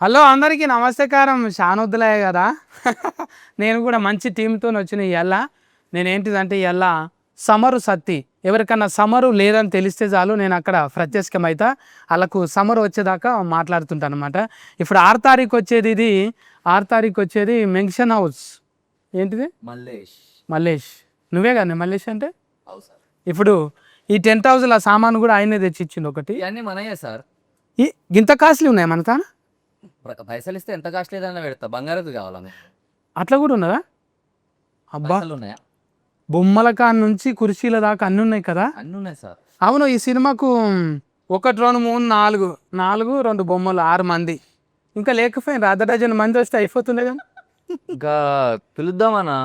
Hello అందరికీ నమస్కారం. షానొద్దులయ్య కదా. నేను కూడా మంచి టీంతో వచ్చిన ఇవాళ. నేనేంటిదంటే ఇవాళ సమరు సత్తి ఎవరికన్నా సమరు లేదని తెలిస్తే చాలు నేను అక్కడ ప్రత్యక్షమైతా వాళ్ళకు సమరు వచ్చేదాకా మాట్లాడుతుంటాను అనమాట. ఇప్పుడు 6 తారీఖు వచ్చేది, ఇది 6 తారీఖు వచ్చేది మెన్షన్ హౌస్. ఏంటిది? మల్లేష్. నువ్వే కానీ మల్లేష్ అంటే. ఇప్పుడు ఈ 10,000 సామాను కూడా ఆయనే తెచ్చిచ్చిండు ఒకటి. ఇవన్నీ మనయే సార్. ఇంత కాస్ట్లీ ఉన్నాయి మన తాన. పైసలు ఇస్తే ఎంత కాస్ట్ లేదన్నా పెడతా. బంగారది కావాలా మీకు? అట్లా కూడా ఉన్నదా? అబ్బా, ఉన్నాయా? బొమ్మల కాడ నుంచి కుర్చీల దాకా అన్ని ఉన్నాయి కదా. అన్నీ ఉన్నాయి సార్. అవును, ఈ సినిమాకు 1 2 3 4 2 బొమ్మలు 6 మంది ఇంకా లేకపోయినా అర్ధ డజన్ మంది వస్తే అయిపోతుండే కదా. ఇంకా పిలుద్దామన్నా,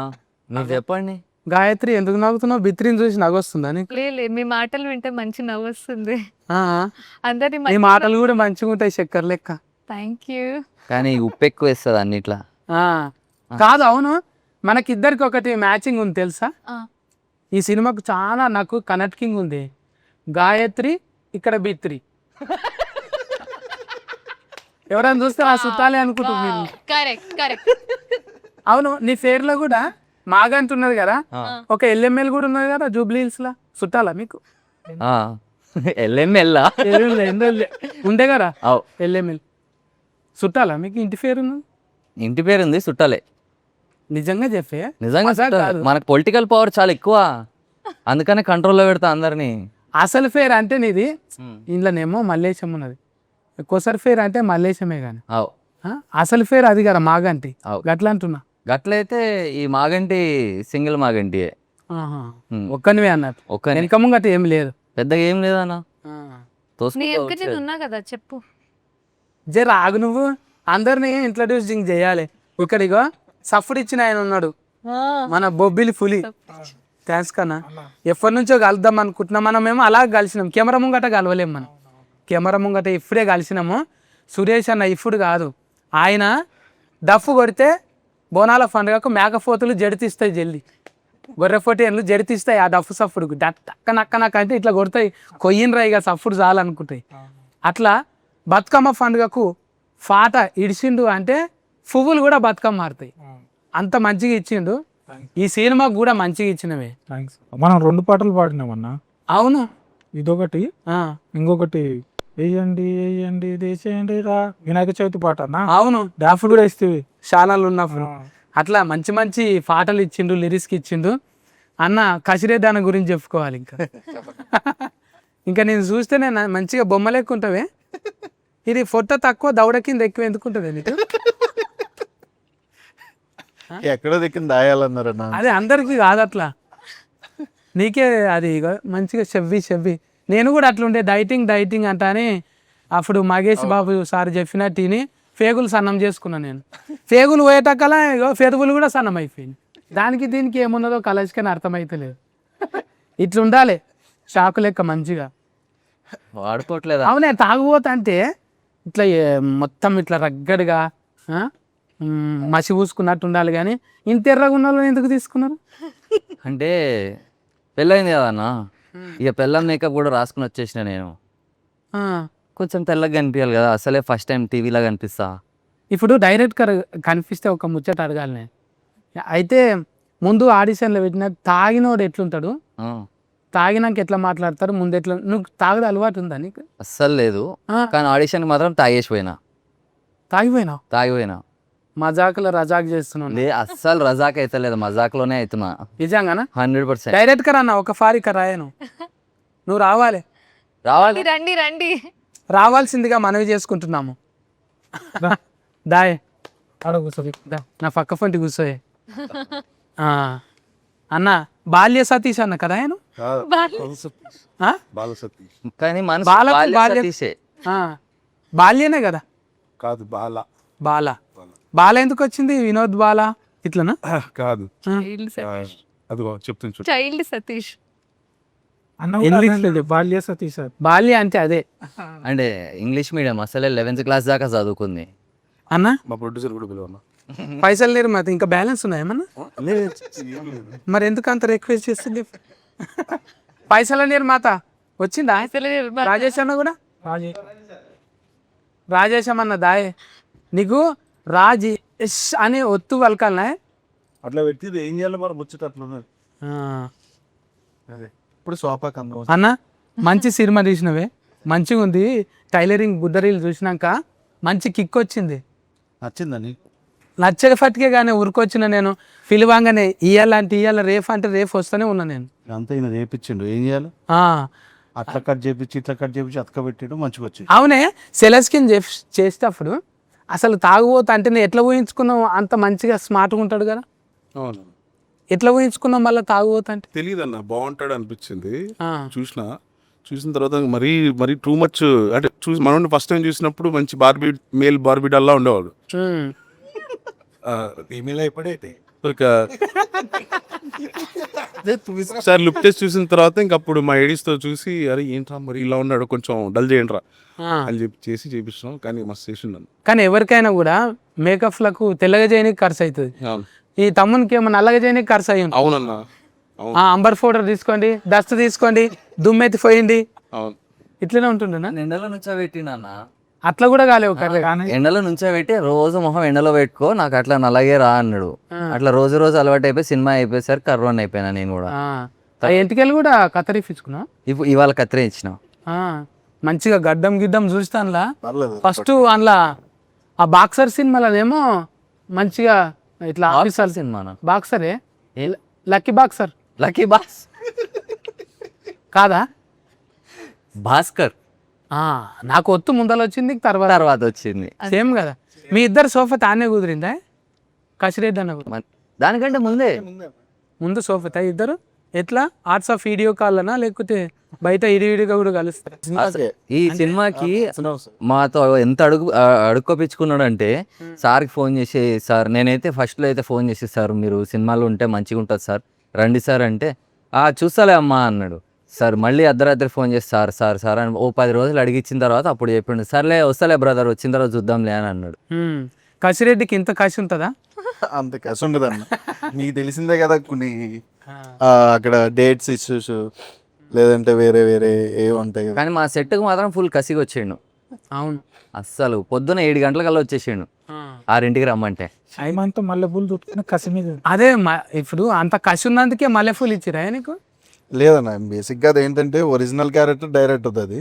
మీరు చెప్పండి. గాయత్రి ఎందుకు నవ్వుతున్నావు? బిత్రిని చూసి నవ్వొస్తుందా నీకు? లే మీ మాటలు వింటే మంచి నవ్వు వస్తుంది. ఆ, అందరి నీ మాటలు కూడా మంచిగా ఉంటాయి చక్కెర లెక్క. Thank you. కానీ ఉప్పు ఎక్కువ వేస్తుంది అన్నిట్లా. ఆ, కాదు, అవును, మనకిద్దరికి ఒకటి మ్యాచింగ్ ఉంది తెలుసా. ఈ సినిమాకు చాలా నాకు కనెక్టింగ్ ఉంది. గాయత్రి ఇక్కడ బిత్రి. ఎవరైనా చూస్తే ఆ సుట్టాలే అనుకుంటున్నారు. అవును, నీ పేరులో కూడా మాగంట ఉన్నది కదా, ఒక ఎల్ఎంఎల్ కూడా ఉన్నది కదా జూబ్లీ హిల్స్ లా. చుట్టాలా మీకు? ఎల్ఎంఎల్ ఉండే కదా ఎల్ఎంఎల్. చుట్టాలా మీకు? ఇంటి పేరు ఉన్నది? ఇంటి పేరు ఉంది, చుట్టాలే. నిజంగా చెప్పే? నిజంగా మనకు పొలిటికల్ పవర్ చాలా ఎక్కువ, అందుకనే కంట్రోల్లో పెడతా అందరినీ. అసలు పేరు అంటే నీది ఇంట్లోనేమో మల్లేశం ఉన్నది, కొసరి పేరు అంటే మల్లేశమే కానీ అసలు పేరు అది కదా మాగంటి. గట్లా అంటున్నా. గట్లయితే ఈ మాగంటి సింగిల్ మాగంటి ఒక్కనివే అన్నట్టు. వెనక ముంగట ఏం లేదు, పెద్దగా ఏం లేదన్నా. ఉన్నా కదా చెప్పు. జర ఆగు, నువ్వు అందరినీ ఇంట్రడ్యూసింగ్ చేయాలి. ఇక్కడిగో సఫ్డ్ ఇచ్చిన ఆయన ఉన్నాడు, మన బొబ్బిలి పులి. థ్యాంక్స్ కన్నా. ఎప్పటి నుంచో కలుద్దాం అనుకుంటున్నాం. మనమేమో అలా కలిసినాం, కెమెరా ముంగట కలవలేము. మనం కెమెరా ముంగట ఇప్పుడే కలిసినాము. సురేష్ అన్న ఇప్పుడు కాదు, ఆయన డఫ్ కొడితే బోనాల పండుగకు మేకపోతులు జడితిస్తాయి, జల్లి గొర్రెపోటీలు జడితిస్తాయి. ఆ డఫ్ సఫ్డుకు నక్క అంటే ఇట్లా కొడతాయి. కొయ్యినరా ఇక సఫ్డు చాలనుకుంటాయి. అట్లా బతుకమ్మ పండుగకు పాట ఇడిచిండు అంటే పువ్వులు కూడా బతుకమ్మ మారుతాయి. అంత మంచిగా ఇచ్చిండు. ఈ సినిమాకు కూడా మంచిగా ఇచ్చినవే. మనం 2 పాటలు పాడినామన్నా. అవును, ఇదొకటి, ఇంకొకటి వేయండి వేయండి దేశండి రా వినాయక చవితి పాట అన్న. అవును, డాన్స్ కూడా ఇస్తేవి ఛానల్ ఉన్నప్పుడు. అట్లా మంచి మంచి పాటలు ఇచ్చిండు, లిరిక్స్కి ఇచ్చిండు. అన్న కసిరే దాని గురించి చెప్పుకోవాలి. ఇంకా నేను చూస్తే నేను మంచిగా బొమ్మలు ఎక్కువ ఉంటావే. ఇది ఫోటో తక్కువ దౌడ కింద ఎక్కువ ఎందుకుంటుంది నీకు? ఎక్కడో దిక్కిన దాయాలన్నారన్న. అదే అందరికి కాదు అట్లా, నీకే అది మంచిగా చెవ్వి. నేను కూడా అట్లుండే డైటింగ్ అంట అని అప్పుడు మగేష్ బాబు సార్ చెప్పినట్టు తిని పేగులు సన్నం చేసుకున్నాను. నేను పేగులు పోయేటక్కలా పెదవులు కూడా సన్నం అయిపోయింది. దానికి దీనికి ఏమున్నదో కలర్స్కని అర్థమైతలేదు. ఇట్లుండాలి షాకు లెక్క మంచిగా వాడుకోవట్లేదు. అవునే, తాగుబోతంటే ఇట్లా మొత్తం ఇట్లా రగ్గడిగా మసి పూసుకున్నట్టు ఉండాలి. కానీ ఇంత ఎర్రగా ఉన్న వాళ్ళని ఎందుకు తీసుకున్నారు? అంటే పెళ్ళైంది కదా అన్న, ఇక పెళ్ళం మేకప్ కూడా రాసుకుని వచ్చేసిన నేను. కొంచెం తెల్లగా కనిపించాలి కదా, అసలే ఫస్ట్ టైం టీవీలో కనిపిస్తా. ఇప్పుడు డైరెక్ట్గా కనిపిస్తే ఒక ముచ్చట అడగాలి నేను. అయితే ముందు ఆడిషన్లో పెట్టిన తాగినోడు ఎట్లుంటాడు, తాగినాక ఎట్లా మాట్లాడతారు, ముందు ఎట్లా? నువ్వు తాగదు అలవాటు ఉందా నీకు? అస్సలు లేదు, కానీ ఆడిషన్కి మాత్రం తాగిపోయినా. మజాకులో రజాక్ చేస్తున్నాను. అస్సలు రజాక్ అయితే లేదు, మజాక్లోనే అవుతున్నా. నిజంగానా? 100%. డైరెక్ట్గా అన్న ఒక ఫారిక రాయను, నువ్వు రావాలి. రండి రావాల్సిందిగా మనవి చేసుకుంటున్నాము. దాయ్ నా పక్క ఫంటి కూర్చోయే. అన్న బాల్య సతీష్ అన్న కదా ఆయన? కానీ బాల్యనే కదా? కాదు, బాల ఎందుకు వచ్చింది? వినోద్ బాల ఇట్లనా? కాదు, అదిగో చెప్తుంది చైల్డ్ సతీష్. బాల్య సతీష్. బాల్య అంటే అదే అంటే ఇంగ్లీష్ మీడియం, అసలే 11th క్లాస్ దాకా చదువుకుంది అన్న. మా ప్రొడ్యూసర్ కూడా పిలవన్నా. పైసలు లేరు మాది, ఇంకా బ్యాలెన్స్ ఉన్నాయేమన్నా? మరి ఎందుకు అంత రిక్వెస్ట్ చేస్తుంది? పైసలు లేరు మాత. వచ్చిందా రాజేష్ అన్న కూడా? రాజేశం అన్న దాయే నీకు రాజీ ఎస్ అని ఒత్తు పలకాలనే. అట్లా పెట్టి ఏం చేయాలి మరి ముచ్చట అట్లా ఉన్నది. అదే ఇప్పుడు సోఫాకి అందం అన్న మంచి సినిమా తీసినవే, మంచిగా ఉంది. టైలరింగ్ బుద్ధరీలు చూసినాక మంచి కిక్ వచ్చింది. నచ్చిందని నచ్చక ఫట్కే కానీ ఉరికొచ్చిన నేను పిలువాగానే ఇయ్యాలంటే ఇయ్యాల, రేపు అంటే రేపు వస్తూనే ఉన్నా నేను. అంతా ఈయన చేపించిండు, ఏం చేయాలి ఆ, అట్లా కట్ చేపించి ఇట్లా కట్ చేపించి అతక పెట్టాడు, మంచిగా వచ్చింది. అవునే సెలస్కిన్ చేసేటప్పుడు అసలు తాగుబోతా అంటే నేను ఎట్లా ఊహించుకున్నావు అంత మంచిగా స్మార్ట్గా ఉంటాడు కదా, అవును ఎట్లా ఊహించుకున్నాం మళ్ళీ తాగుబోతా అంటే. తెలియదు అన్న, బాగుంటాడు అనిపించింది. ఆ, చూసిన తర్వాత మరీ మరీ టూ మచ్ అంటే మనం ఫస్ట్ టైం చూసినప్పుడు మంచి మేల్ బార్బీ డల్లా ఉండేవాడు. ఉమ్. ఈమెయిల్ అయిపోయితే ఇక సార్ లుక్ టెస్ట్ చూసిన తర్వాత ఇంక అప్పుడు మా ఎడిస్ తో చూసి అరే ఏంట్రా మరి ఇలా ఉన్నాడు, కొంచెం డల్ చేయండి రా ఆ. అని చెప్పి చేపిస్తున్నాం. కానీ మస్తు చేసిండు. కానీ ఎవరికైనా కూడా మేకప్లకు తెల్లగా చేయడానికి ఖర్చు అవుతుంది. అవును ఈ తమ్మునికి ఏమో నల్లగా చేయడానికి ఖర్చు అయ్యి ఉంటుంది. అవునన్నా అవును అంబర్ పౌడర్ తీసుకోండి, డస్ట్ తీసుకోండి, దుమ్మెత్తి పోయింది, అవును. ఇట్లనే ఉంటుండేనా. ఎండలో నుంచో పెట్టినా, అట్లా కూడా కాలేవు కర్రీ. ఎండలో నుంచో పెట్టి రోజు మొహం ఎండలో పెట్టుకో, నాకు అట్లా నల్లగే రా అన్నాడు. అట్లా రోజు రోజు అలవాటు అయిపోయి సినిమా అయిపోయేసరికి కర్రోన్ అయిపోయినా నేను కూడా. ఇంటికెళ్ళి కూడా కత్తరిపించుకున్నా. ఇప్పుడు ఇవాళ కత్తిరే ఇచ్చిన. మంచిగా గడ్డం గిడ్డం చూస్తానులా. పర్లేదు. ఫస్ట్ అందులో ఆ బాక్సర్ సినిమాలోనేమో మంచిగా ఇట్లా ఆఫీసర్ సినిమా బాక్సరే, లక్కీ బాక్సర్. లక్కీ బాస్ కాదా? భాస్కర్ నాకు ఒత్తు ముందర వచ్చింది, తర్వాత తర్వాత వచ్చింది. సేమ్ కదా. మీ ఇద్దరు సోఫా తానే కుదిరిందా? కసిరెడ్డి అన్న కూడా దానికంటే ముందే ముందు సోఫా తా ఇద్దరు ఎట్లా ఆర్ట్స్ ఆఫ్ వీడియో కాల్ అనా లేకపోతే బయట ఇడివిడిగా కూడా కలుస్తారు? ఈ సినిమాకి మాతో ఎంత అడుక్కోపించుకున్నాడు అంటే, సార్కి ఫోన్ చేసి, సార్ నేనైతే ఫస్ట్లో అయితే ఫోన్ చేసి, సార్ మీరు సినిమాలో ఉంటే మంచిగా ఉంటుంది సార్, రండి సార్ అంటే, చూస్తాలే అమ్మా అన్నాడు. సార్ మళ్ళీ అర్ధరాత్రి ఫోన్ చేసి సార్ సార్ సార్ అని 10 రోజులు అడిగిచ్చిన తర్వాత అప్పుడు చెప్పిండు, సర్లే వస్తలే బ్రదర్, వచ్చిన తర్వాత చూద్దాంలే అని అన్నాడు. కసిరెడ్డికి ఇంత కసి ఉంటుందా? అంత కసి ఉండదు అన్న. మీకు తెలిసిందే కదా కొన్ని అక్కడ డేట్స్ ఇష్యూస్ లేదంటే వేరే వేరే ఏ ఉంటాయి కదా. కానీ మా సెట్కి మాత్రం ఫుల్ కసిగా వచ్చిండు. అవును, అస్సలు పొద్దున 7 గంటలకల్లా వచ్చేసిండు 6ంటికి రమ్మంటే. ఐమంతా మల్లెపూలు చుట్టుకుని కసి మీద. అదే ఇప్పుడు అంత కసి ఉన్నందుకే మల్లెపూలు ఇచ్చిరా నీకు? లేదన్న, బేసిక్గా అది ఏంటంటే ఒరిజినల్ క్యారెక్టర్ డైరెక్ట్ అవుతుంది.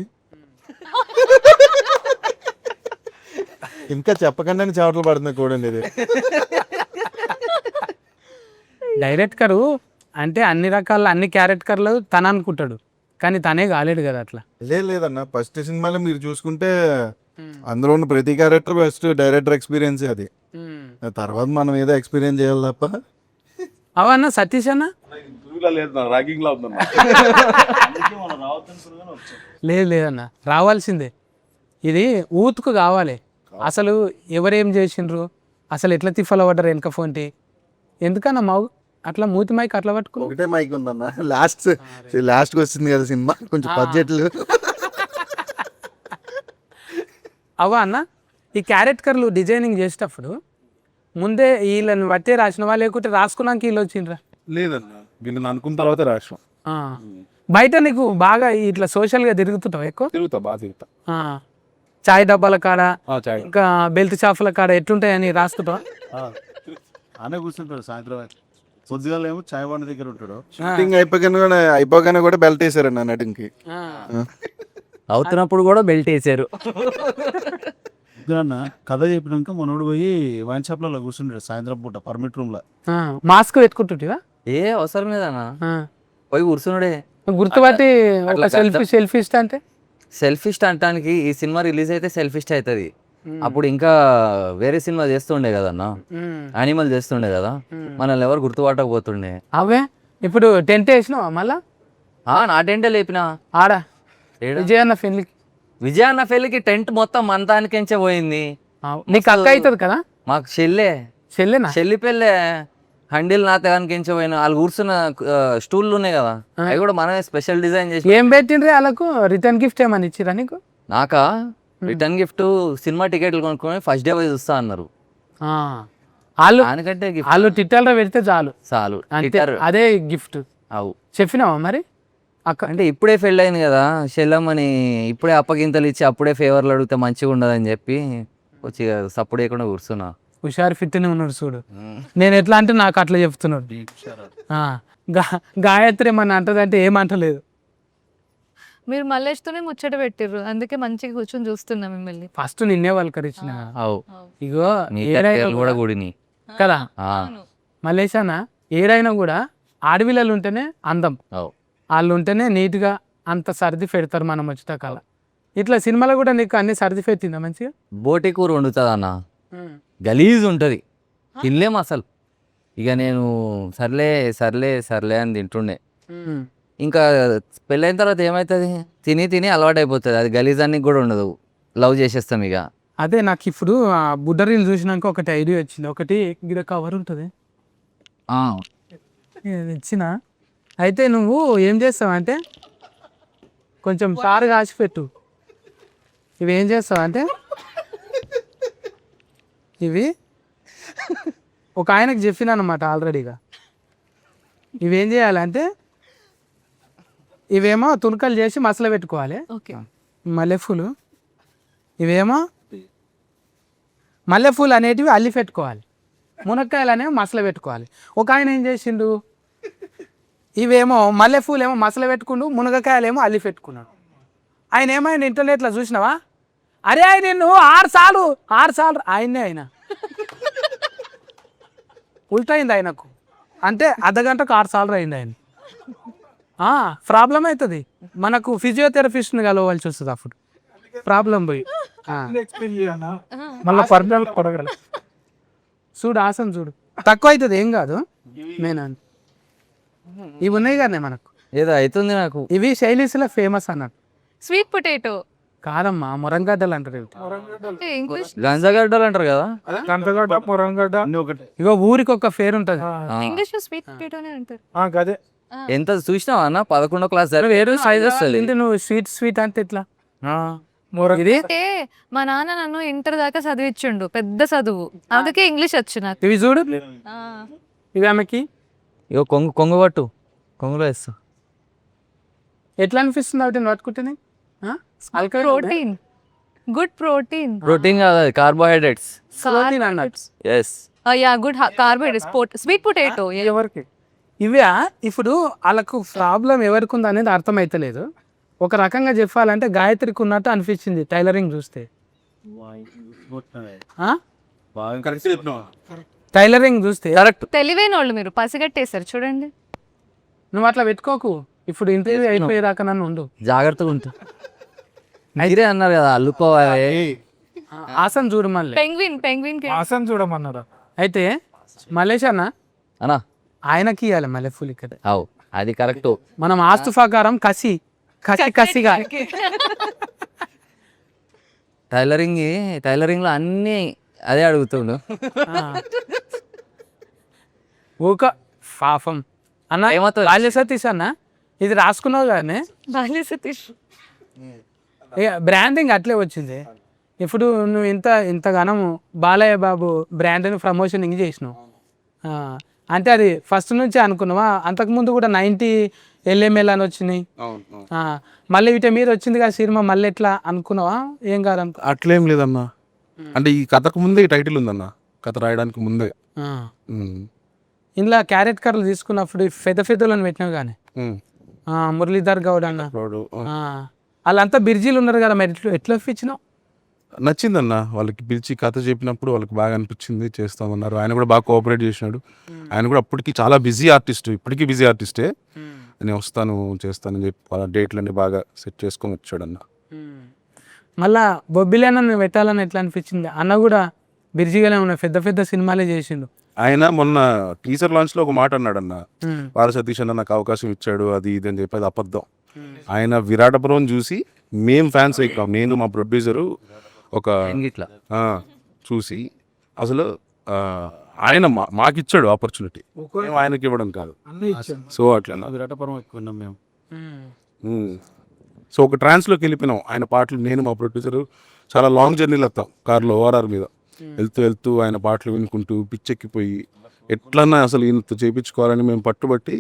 ఇంకా చెప్పకుండానే చెమటలు పడుతుంది చూడండి ఇది. డైరెక్టరు అంటే అన్ని రకాల అన్ని క్యారెక్టర్లు తన అనుకుంటాడు, కానీ తనే కాలేడు కదా అట్లా. లేదన్న, ఫస్ట్ సినిమాలో మీరు చూసుకుంటే అందులో ఉన్న ప్రతి క్యారెక్టర్ ఫస్ట్ డైరెక్టర్ ఎక్స్పీరియన్స్ అది. తర్వాత మనం ఏదో ఎక్స్పీరియన్స్ చేయాలి తప్ప. అవన్న సతీష్ అన్న ర్యాగింగ్ లా ఉందన్న. లేదన్న, రావాల్సిందే. ఇది ఊతుకు కావాలి. అసలు ఎవరేం చేసిండ్రు, అసలు ఎట్లా తిఫల పడ్డారు వెనక ఫోన్టి, ఎందుకన్నా మావు అట్లా మూతి మైక్ అట్లా పట్టుకుని. ఒకటే మైక్ ఉందన్న, లాస్ట్ వచ్చింది కదా సినిమా, కొంచెం బడ్జెట్లు. అవా అన్న, ఈ క్యారెక్టర్లు డిజైనింగ్ చేసేటప్పుడు ముందే వీళ్ళని బట్టే రాసినవా లేకుంటే రాసుకున్నాక వీళ్ళు వచ్చిండ్రా? లేదన్న, వీళ్ళని అనుకున్న తర్వాత రాసాం. బయట నీకు బాగా ఇట్లా సోషల్గా తిరుగుతుంటావు ఎక్కువ? బాగా తిరుగుతా. చాయ్ డబ్బాల కాడ చాయ్ ఇంకా బెల్ట్ షాపుల కాడ ఎట్లుంటాయని రాస్తుంటావా? అనే కూర్చుంటాడు సాయంత్రం పొద్దుగాల ఏమో చాయ్ బండి దగ్గర ఉంటాడు. షూటింగ్ అయిపోగానే కూడా బెల్ట్ వేసారండి నటింగ్కి. అవుతున్నప్పుడు కూడా బెల్ట్ వేసారు. అన్న కథ చెప్పినాక మనోడు పోయి వైన్ షాప్ లో కూర్చుంటాడు సాయంత్రం పూట పర్మిట్ రూమ్ లో. మాస్క్ పెట్టుకుంటుంటివా? ఏ అవసరం లేదన్నా, పోయి కూర్చున్నాడే. గుర్తుపట్టి ఒక సెల్ఫీ అంటే సెల్ఫిస్ట్ అంటానికి ఈ సినిమా రిలీజ్ అయితే సెల్ఫిస్ట్ అవుతుంది. అప్పుడు ఇంకా వేరే సినిమా చేస్తుండే కదన్నా, యానిమల్ చేస్తుండే కదా, మనల్ని ఎవరు గుర్తుపట్టకపోతుండే. అవే ఇప్పుడు టెంట్ వేసినావా మళ్ళా? నా టెంటే లేపినా ఆడ విజయన్న పెళ్లికి. విజయన్న పెళ్లికి టెంట్ మొత్తం మంతానికించే పోయింది. నీకు అక్క అవుతుంది కదా? మాకు చెల్లెనా, చెల్లి పెళ్ళే. హండిల్ నా తెగానికించే పోయిన వాళ్ళు కూర్చున్న స్టూళ్ళు ఉన్నాయి కదా, అవి కూడా మనమే స్పెషల్ డిజైన్ చేసి. ఏం పెట్టిండ్రీ వాళ్ళకు? రిటర్న్ గిఫ్ట్ ఏమని ఇచ్చిరా నీకు? నాకా రిటర్న్ గిఫ్ట్ సినిమా టికెట్లు కొనుక్కొని ఫస్ట్ డే పోయి చూస్తా అన్నారు. వాళ్ళు దానికంటే వాళ్ళు ట్విట్టర్లో పెడితే చాలు చాలు, అదే గిఫ్ట్. అవు చెప్పినావా మరి అక్క? అంటే ఇప్పుడే పెళ్ళి అయింది కదా చెల్లమ్మని, ఇప్పుడే అప్పగింతలు ఇచ్చి అప్పుడే ఫేవర్లు అడిగితే మంచిగా ఉండదని చెప్పి వచ్చి సపోర్ట్ చేయకుండా కూర్చున్నా. హుషారు ఫిట్నే ఉన్నాడు చూడు. నేను ఎట్లా అంటే నాకు అట్లా చెప్తున్నాడు. ఆ, గాయత్రి ఏమన్నా అంటదంటే ఏమంటలేదు. మీరు మల్లేష్తోనే ముచ్చట పెట్టిర్రు, అందుకే మంచిగా కూర్చొని చూస్తున్నా మిమ్మల్ని. ఫస్ట్ నిన్నే పలకరించిన అవు ఇగో నీ ఏడైనా కట్టెలు కూడా కూడిని. కదా ఆ, మల్లేశానా ఏడైనా కూడా ఆడపిల్లలు ఉంటేనే అందం, అవు వాళ్ళు ఉంటేనే నీట్గా అంత సర్ది పెడతారు మనం వచ్చేట కాల. ఇట్లా సినిమాలో కూడా నీకు అన్ని సర్ది పెట్టిందా మంచిగా? బోటి కూర వండుతుంది అన్న, గలీజ్ ఉంటుంది, తినలేము అసలు. ఇక నేను సర్లే సర్లే సర్లే అని తింటుండే. ఇంకా పెళ్ళైన తర్వాత ఏమవుతుంది, తిని తిని అలవాటు అయిపోతుంది, అది గలీజానికి కూడా ఉండదు, లవ్ చేసేస్తాం ఇక. అదే నాకు ఇప్పుడు ఆ బుడ్డరీలు చూసినాక ఒకటి ఐడియా వచ్చింది. ఒకటి గిడ కవర్ ఉంటుంది ఇచ్చిన, అయితే నువ్వు ఏం చేస్తావు అంటే కొంచెం చారు కాసి పెట్టు. ఇవి ఏం చేస్తావు అంటే ఇవి ఒక ఆయనకు చెప్పినా అనమాట ఆల్రెడీగా. ఇవేం చేయాలంటే ఇవేమో తునకలు చేసి మసలు పెట్టుకోవాలి. ఓకే, మల్లెపూలు ఇవేమో మల్లెపూలు అనేటివి అల్లి పెట్టుకోవాలి, మునక్కాయలు అనేవి మసలు పెట్టుకోవాలి. ఒక ఆయన ఏం చేసిండు, ఇవేమో మల్లెపూలు ఏమో మసలు పెట్టుకుండు, మునగకాయలు ఏమో అల్లి పెట్టుకున్నాడు. ఆయన ఏమైనా ఇంటర్నెట్లో చూసినావా, అరే ఆయన నిన్ను 6 సార్లు ఆయన్నే ఆయన ఉల్టైంది ఆయనకు, అంటే అర్ధగంటకు 6 సార్లు అయింది ఆయన. ప్రాబ్లం అవుతుంది మనకు, ఫిజియోథెరపిస్ట్ని కలవాల్సి వస్తుంది అప్పుడు ప్రాబ్లం పోయి. మళ్ళీ పర్మనెంట్ కొడగల. చూడు ఆసం చూడు, తక్కువ అవుతుంది ఏం కాదు. నేను ఇవి ఉన్నాయి కానీ మనకు ఏదో అవుతుంది నాకు. ఇవి శైలీస్లో ఫేమస్ అన్నట్టు. స్వీట్ పొటాటో కాదమ్మా మురంగడ్డలు అంటారు ఇవి. ఇంగ్లీష్, గంజగడ్డలు అంటారు కదా. కంటగడ్డ మురంగడ్డ ఇగో ఊరికి ఒక పేరు ఉంటుంది. ఇంగ్లీష్ లో స్వీట్ పొటాటోనే అంటారు. గదే. ఎంత చూసినావా అన్న, 11వ క్లాస్ వేరు సైజ్ వస్తుంది. నువ్వు స్వీట్ అంటే ఇట్లా ఇది అంటే మా నాన్న నన్ను ఇంటర్ దాకా చదివించుండు, పెద్ద చదువు, అందుకే ఇంగ్లీష్ వచ్చు నాకు. ఇవి చూడు, ఆ, ఇవి ఆమెకి ఇగో కొంగు పట్టు, కొంగులో వేస్తా. ఎట్లా అనిపిస్తుంది అవి పట్టుకుంటేనే? Protein, good protein. ప్రోటీన్ కాదు, అది కార్బోహైడ్రేట్స్. అన్నట్టు. Yes, yeah, good carbohydrates. Sweet potato ఎవరికి ఇవే ఇప్పుడు వాళ్ళకు ప్రాబ్లం ఎవరికి ఉంది అనేది అర్థమైతలేదు. ఒక రకంగా చెప్పాలంటే గాయత్రికి ఉన్నట్టు అనిపించింది టైలరింగ్ చూస్తే. టైలరింగ్ చూస్తే కరెక్ట్. తెలివైన వాళ్ళు మీరు, పసిగట్టేశారు చూడండి. నువ్వు అట్లా పెట్టుకోకు, ఇప్పుడు ఇంటర్వ్యూ అయిపోయేదాకా నన్ను ఉండు, జాగ్రత్తగా ఉంటా. మీరే అన్నారు కదా అల్లుకోవాలి. ఆసన్ చూడు మళ్ళీ. పెంగ్విన్ ఆసన్ చూడమన్నారా? అయితే మలేష్ అన్న అన్నా ఆయనకి ఇవ్వాలి మల్లెపూలు ఇక్కడ. అవు అది కరెక్ట్. మనం ఆస్తు ప్రకారం కసిగా టైలరింగ్ లో అన్ని అదే అడుగుతుండు. ఊక పాపం అన్న. ఏమవుతుంది? బాల్య సతీష్ అన్న ఇది రాసుకున్నావు కానీ బాల్య సతీష్ బ్రాండింగ్ అట్లే వచ్చింది. ఇప్పుడు నువ్వు ఇంతగానము బాలయ్య బాబు బ్రాండ్ని ప్రమోషనింగ్ చేసినావు, అంటే అది ఫస్ట్ నుంచే అనుకున్నావా? అంతకుముందు కూడా 90 LML అని వచ్చినాయి, మళ్ళీ వీటి మీద వచ్చింది కదా సినిమా, మళ్ళీ ఎట్లా అనుకున్నావా? ఏం కాదనుకో. అట్లేం లేదన్నా, అంటే ఈ కథకు ముందే ఈ టైటిల్ ఉందన్న, కథ రాయడానికి ముందే. ఇందులో క్యారెట్ కర్రలు తీసుకున్నప్పుడు పెద్దలను పెట్టినావు కానీ మురళీధర్ గౌడ్ అన్న వాళ్ళంతా బిర్జీలు ఉన్నారు కదా, మరి ఎట్లా ఇచ్చినావు? నచ్చిందన్న, వాళ్ళకి పిలిచి కథ చెప్పినప్పుడు వాళ్ళకి బాగా అనిపించింది, చేస్తామన్నారు. ఆయన కూడా బాగా కోఆపరేట్ చేసినాడు. ఆయన కూడా అప్పటికి చాలా బిజీ ఆర్టిస్ట్, ఇప్పటికీ బిజీ ఆర్టిస్టే. నేను వస్తాను చేస్తానని చెప్పి వాళ్ళ డేట్లన్నీ బాగా సెట్ చేసుకొని వచ్చాడు అన్న. మళ్ళా బొబ్బిలి అన్న పెట్టాలని ఎట్లా అనిపించింది? అన్న కూడా బిర్జీగానే ఉన్నాయి, పెద్ద సినిమాలే చేసిండు. ఆయన మొన్న టీజర్ లాంచ్ లో ఒక మాట అన్నాడు అన్న, బాల సతీష్ అన్న నాకు అవకాశం ఇచ్చాడు అది ఇది అని చెప్పి, అది అబద్ధం. ఆయన విరాటపురం చూసి మేం ఫ్యాన్స్ అయిపోయాం, నేను మా ప్రొడ్యూసరు ఒక ఇట్లా చూసి అసలు ఆయన మాకిచ్చాడు ఆపర్చునిటీ, మేము ఆయనకి ఇవ్వడం కాదు. సో అట్లా విరాటపురం ఎక్కువ ఉన్నాం మేము. సో ఒక ట్రాన్స్లోకి వెళ్ళిపోయినాం. ఆయన పాటలు నేను మా ప్రొడ్యూసరు చాలా లాంగ్ జర్నీలు వస్తాం కార్లో ORR మీద వెళ్తూ ఆయన పాటలు వినుకుంటూ పిచ్చెక్కిపోయి ఎట్లన్నా అసలు ఈయనతో చేయించుకోవాలని మేము పట్టుబట్టి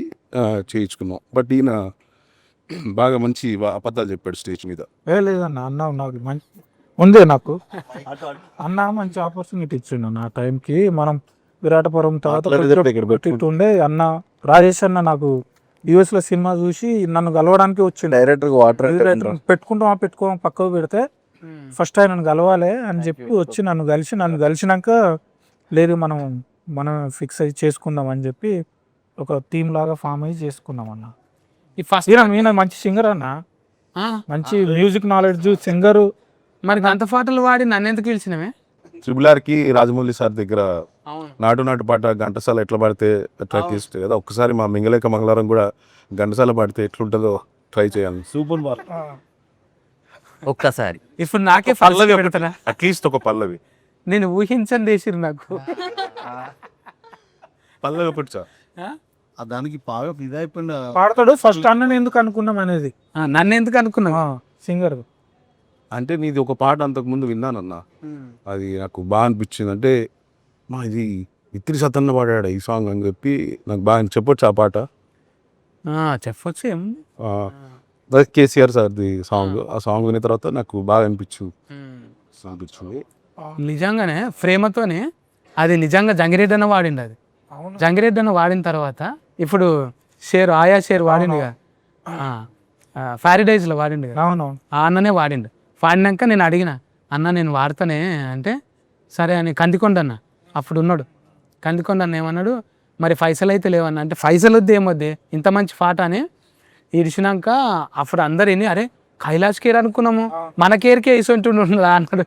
చేయించుకున్నాం. బట్ ఈయన బాగా మంచి అబద్ధాలు చెప్పాడు స్టేజ్ మీద. లేదన్న, అన్నావు నాకు ఉందే నాకు అన్న మంచి ఆపర్చునిటీ ఇచ్చిండు అన్న ఆ టైంకి. మనం విరాటపురం తర్వాత మాట్లాడేటప్పుడు ఇక్కడ కొంచెం ఉండే అన్న రాజేష్ అన్న నాకు యూఎస్ లో సినిమా చూసి నన్ను కలవడానికి వచ్చిండు. డైరెక్టర్ వాటర్ పెట్టుకుంటామా పెట్టుకోమా పక్కకు పెడితే ఫస్ట్ ఆయన నన్ను కలవాలి అని చెప్పి వచ్చి నన్ను కలిసినాక లేదు మనం ఫిక్స్ అయ్యి చేసుకుందాం అని చెప్పి ఒక టీమ్ లాగా ఫామ్ అయ్యి చేసుకున్నాం అన్న. ఈ ఫస్ట్ ఈయన మంచి సింగర్ అన్న, మంచి మ్యూజిక్ నాలెడ్జ్ సింగరు. మరి గంత పాటలు వాడి నన్ను ఎందుకు పిలిచినవే? త్రిబులార్కి రాజమౌళి సార్ దగ్గర అవును. నాటు పాట ఘంటసాల ఎట్లా పాడితే ఎట్లా తీస్తుంది కదా, ఒక్కసారి మా మింగలేక మంగళవారం కూడా ఘంటసాల పాడితే ఎట్లుంటుందో ట్రై చేయాలి. సూపర్ బాల్ ఒక్కసారి ఇప్పుడు నాకే పల్లవి పెడతారా? అట్లీస్ట్ ఒక పల్లవి నేను ఊహించండి వేసిరు నాకు. పల్లవి ఒకటి సార్. దానికి బాగా ఇదైపోయింది. పాడతాడు ఫస్ట్ అన్నని ఎందుకు అనుకున్నాం అనేది నన్ను ఎందుకు అనుకున్నావు? సింగర్. అంటే నీది ఒక పాట అంతకు ముందు విన్నానన్న, అది నాకు బాగా అనిపించింది. అంటే ఇది ఇత్రి సతన్న పాడాడు ఈ సాంగ్ అని చెప్పి నాకు బాగా చెప్పొచ్చు ఆ పాట. చెప్పొచ్చు ఏం. కేసీఆర్ సార్ది సాంగ్. ఆ సాంగ్ విన్న తర్వాత నాకు బాగా అనిపించింది. నిజంగానే ప్రేమతోనే అది నిజంగా జంగిరెడ్డి వాడిండు. అది జంగిరెడ్డి వాడిన తర్వాత ఇప్పుడు ఆయా షేర్ వాడిండు కదా, ప్యారడైజ్లో వాడిండు కదా, అవునవును. ఆ అన్ననే వాడిండు. వాడినాక నేను అడిగిన అన్న నేను వాడతానే అంటే సరే అని కందికొండ అన్న అప్పుడు ఉన్నాడు. కందికొండ అన్న ఏమన్నాడు, మరి పైసలు అయితే లేవన్న అంటే పైసలు వద్దు ఏమొద్దే ఇంత మంచి పాట అని ఇడిచినాక అప్పుడు అందరు విని అరే కైలాష్ కేర్ అనుకున్నాము మన కేర్కే ఇసొంటుండా అన్నాడు.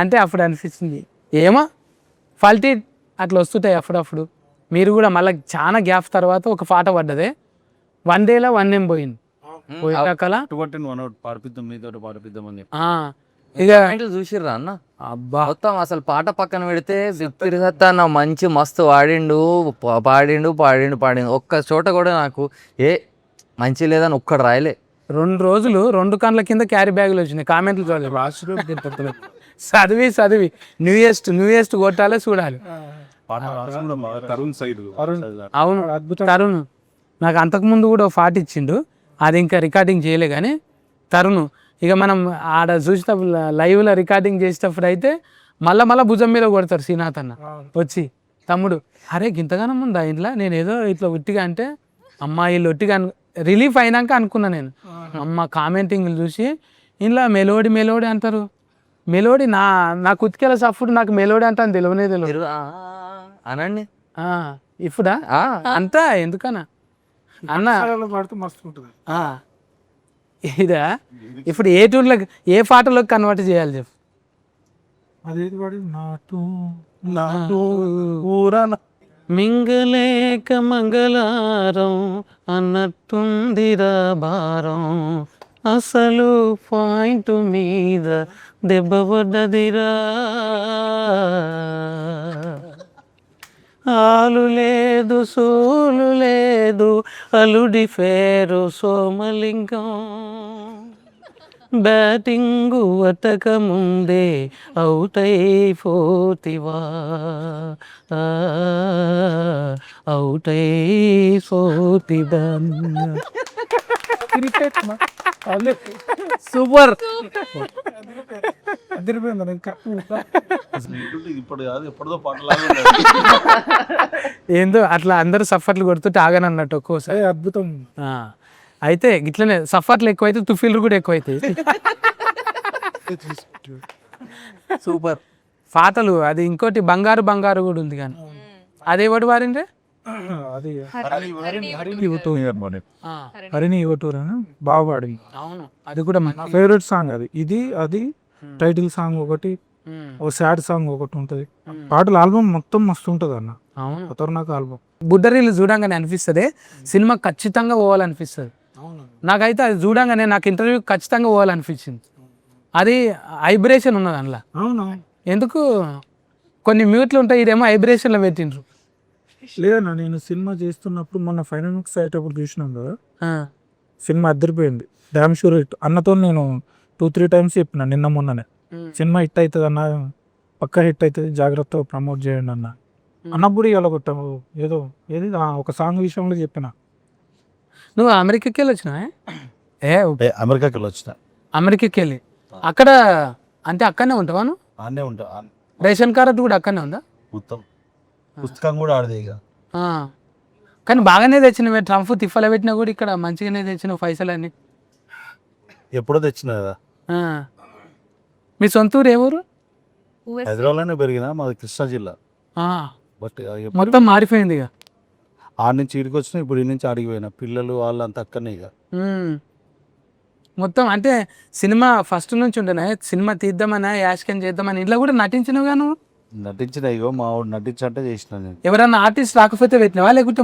అంటే అప్పుడు అనిపించింది ఏమో ఫాల్టీ అట్లా వస్తుంటాయి అప్పుడప్పుడు. మీరు కూడా మళ్ళీ చాలా గ్యాప్ తర్వాత ఒక పాట పడ్డదే 1 డేలో 1 ఏం పోయింది పోయాకలా ఇక చూసిర్రా అన్న? అబ్బా మొత్తం అసలు పాట పక్కన పెడితే తిరుగుతా మంచి మస్తు వాడిండు పాడిండు ఒక్క చోట కూడా నాకు మంచి లేదని ఒక్కడు రాయలే. 2 రోజులు 2 కండ్ల కింద క్యారీ బ్యాగులు వచ్చినాయి. కామెంట్లు చదివి న్యూయెస్ట్ కొట్టాలి చూడాలి. అవును తరుణ్ నాకు అంతకుముందు కూడా ఒక పాట ఇచ్చిండు, అది ఇంకా రికార్డింగ్ చేయలే కానీ తరుణ్. ఇక మనం ఆడ చూసేటప్పుడు లైవ్లో రికార్డింగ్ చేసేటప్పుడు అయితే మళ్ళా భుజం మీద కొడతారు శ్రీనాథ్ అన్న వచ్చి, తమ్ముడు అరే గింతగానం ఉందా ఇంట్లో, నేను ఏదో ఇట్లా ఒట్టిగా అంటే అమ్మ వీళ్ళు ఒట్టిగా రిలీఫ్ అయినాక అనుకున్నా నేను. అమ్మ కామెంటింగ్లు చూసి ఇంట్లో మెలోడీ అంటారు. మెలోడీ నా కుతికేల సఫుడు నాకు మెలోడీ అంటే అని తెలియదు అనండి ఇప్పుడా అంతా ఎందుకన్నా అన్న పాడితే మస్తు ఉంటుంది. ఇదా ఇప్పుడు ఏ టూర్లోకి ఏ పాటలోకి కన్వర్ట్ చేయాలి చెప్పు. అదేది పాడి నాటు మింగలేక మంగళారం అన్నట్టుందిరా భారం, అసలు పాయింట్ మీద దెబ్బపడ్డదిరా, ఆలు లేదు సోలు లేదు అలుడి పేరు సోమలింగం, బ్యాటింగు అటక ముందే అవుట్ అయిపోతివా అవుట్ అయిపోతివా. సూపర్ ఇంకా ఏందో అట్లా అందరూ సఫర్లు కొడుతుంటే ఆగనన్నట్టు ఒక్కోసారి. అద్భుతం. అయితే ఇట్లనే సఫర్లు ఎక్కువైతే తుఫీలు కూడా ఎక్కువైతాయి. సూపర్ పాటలు. అది ఇంకోటి బంగారు కూడా ఉంది కానీ అదే ఒకటి వారిండే అది హరిని యువటూర్ అని బాగా పాడింది. అవును అది కూడా నా ఫేవరెట్ సాంగ్ అది. అది టైటిల్ సాంగ్ ఒకటి, ఓ సాడ్ సాంగ్ ఒకటి ఉంటది. పాటల ఆల్బమ్ మొత్తం మస్తు ఉంటది అన్న. అవును ఖతర్నాక్ ఆల్బమ్. బుడ్డరీలు చూడంగానే అనిపిస్తుంది సినిమా ఖచ్చితంగా పోవాలనిపిస్తుంది. నాకైతే అది చూడంగానే నాకు ఇంటర్వ్యూ ఖచ్చితంగా పోవాలనిపించింది. అది వైబ్రేషన్ ఉన్నది అందులో. అవును ఎందుకు కొన్ని మ్యూట్లు ఉంటాయి, ఇదేమో వైబ్రేషన్లో పెట్టిండ్రు. లేదన్నా నేను సినిమా చేస్తున్నప్పుడు మొన్న ఫైనాన్స్ అయ్యేటప్పుడు చూసినాం కదా, సినిమా అద్దరిపోయింది. డ్యామ్ షూర్ హిట్ అన్నతో నేను 2-3 టైమ్స్ చెప్పిన నిన్న మొన్ననే, సినిమా హిట్ అవుతుంది అన్న, పక్కా హిట్ అవుతుంది, జాగ్రత్తగా ప్రమోట్ చేయండి అన్న. అన్నప్పుడు ఇవాళ కొట్టాము ఏదో ఏది ఒక సాంగ్ విషయంలో చెప్పిన. నువ్వు అమెరికాకి వెళ్ళి వచ్చినా? అమెరికాకి వెళ్ళి వచ్చిన. అమెరికాకి వెళ్ళి అక్కడ అంటే అక్కడనే ఉంటావా నువ్వు? ఆడనే ఉంటా రేషన్ కార్డు కూడా అక్కడనే ఉందా? మొత్తం పుస్తకం కూడా ఆడదే ఇక. ఆ. కానీ బాగానే తెచ్చినవే, ట్రంప్ తిప్పలు పెట్టినా కూడా ఇక్కడ మంచిగానే తెచ్చినావు పైసలన్నీ. ఎప్పుడో తెచ్చిన కదా. ఆ. మీ సొంత ఊరు ఏ ఊరు? హైదరాబాద్లోనే పెరిగిన, మాది కృష్ణా జిల్లా. ఆ. బట్ మొత్తం మారిపోయింది ఇక. ఆడ నుంచి ఈడికి వచ్చిన, ఇప్పుడు ఈ నుంచి ఆడికి పోయినా, పిల్లలు వాళ్ళంతా అక్కడనే ఇక. ఉమ్. మొత్తం అంటే సినిమా ఫస్ట్ నుంచి ఉండేనా, సినిమా తీద్దామన్నా యాష్కన్ చేద్దామని ఇంట్లో కూడా నటించినవుగా నువ్వు? నటించిన ఇగో మా వాడు నటించంటే చేసిన నేను. ఎవరన్నా ఆర్టిస్ట్ రాకపోతే పెట్టినవా లేకుంటే